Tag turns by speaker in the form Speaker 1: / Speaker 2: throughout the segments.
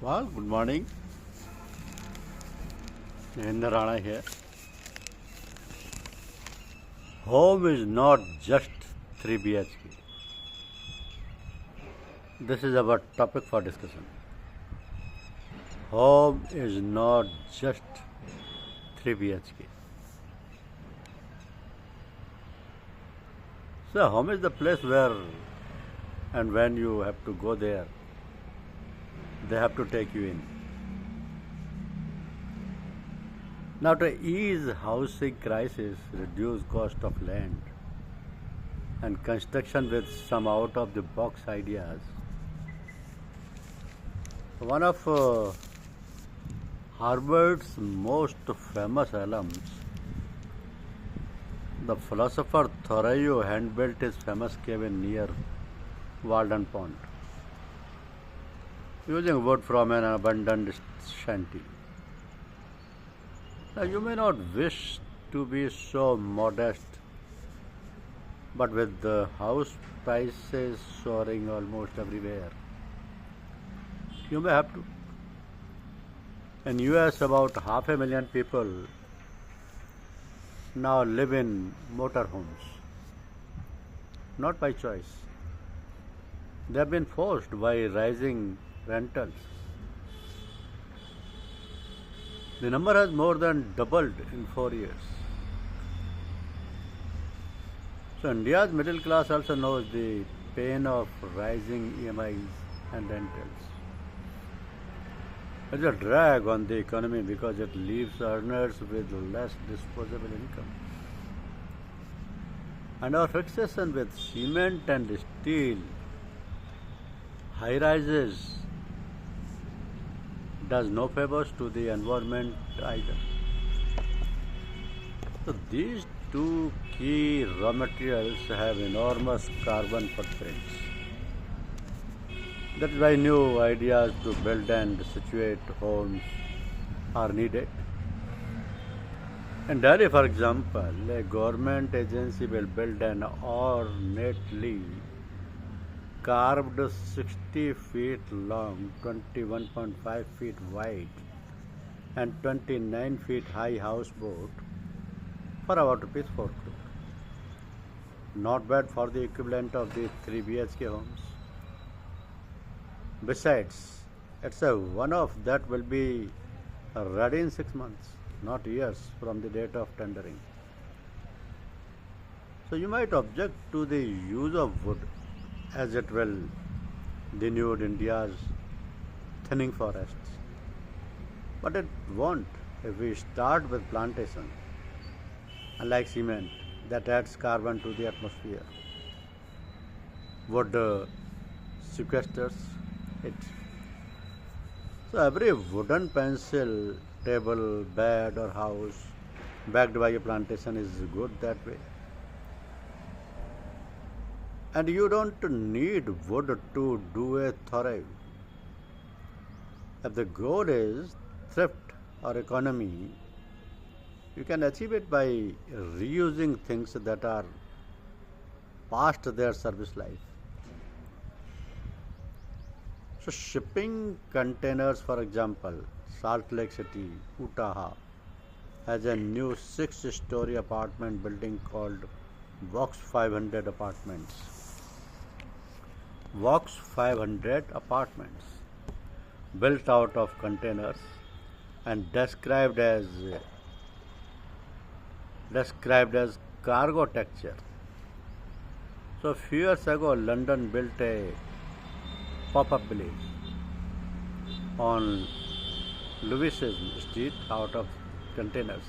Speaker 1: Well, good morning. Narendra Rana here. Home is not just 3 BHK. This is our topic for discussion. Home is not just 3 BHK. So, home is the place where and when you have to go there, they have to take you in. Now, to ease housing crisis, reduce cost of land, and construction with some out-of-the-box ideas, one of Harvard's most famous alums, the philosopher Thoreau, hand-built his famous cabin near Walden Pond, using wood from an abandoned shanty. Now, you may not wish to be so modest, but with the house prices soaring almost everywhere, you may have to. In US, about 500,000 people now live in motorhomes, not by choice. They have been forced by rising rentals. The number has more than doubled in 4 years. So India's middle class also knows the pain of rising EMIs and rentals. It's a drag on the economy because it leaves earners with less disposable income. And our fixation with cement and steel, high rises, does no favors to the environment either. So these two key raw materials have enormous carbon footprints. That's why new ideas to build and situate homes are needed. In Delhi, for example, a government agency will build an ornately carved 60 feet long, 21.5 feet wide, and 29 feet high houseboat for about rupees 4 crore. Not bad for the equivalent of the 3 BHK homes. Besides, it's a one off that will be ready in 6 months, not years from the date of tendering. So you might object to the use of wood as it will denude India's thinning forests. But it won't if we start with plantation, unlike cement that adds carbon to the atmosphere. Wood sequesters it. So every wooden pencil, table, bed or house backed by a plantation is good that way. And you don't need wood to do a thorough. If the goal is thrift or economy, you can achieve it by reusing things that are past their service life. So shipping containers, for example, Salt Lake City, Utah, has a new 6-story apartment building called Vox 500 Apartments. Vox 500 Apartments, built out of containers and described as cargo texture. So few years ago, London built a pop-up village on Louis Street out of containers.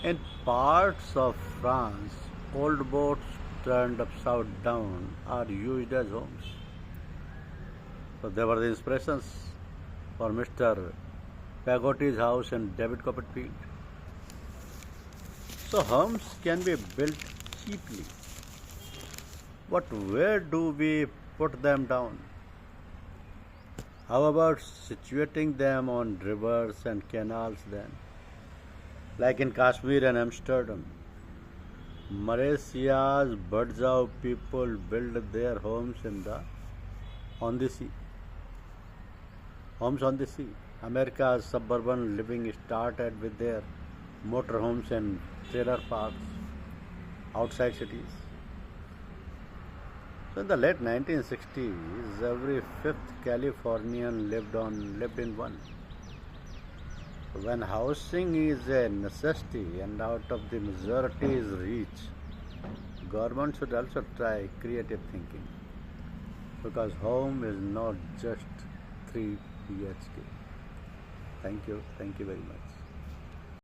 Speaker 1: In parts of France, old boats turned upside down are used as homes. So they were the inspirations for Mr. Pagotti's house in David Copperfield. So homes can be built cheaply, but where do we put them down? How about situating them on rivers and canals then? Like in Kashmir and Amsterdam. Malaysia's Birdzau people build their homes on the sea. Homes on the sea. America's suburban living started with their motorhomes and trailer parks outside cities. So in the late 1960s, every fifth Californian lived in one. When housing is a necessity and out of the majority's reach, government should also try creative thinking because home is not just 3 BHK. Thank you very much.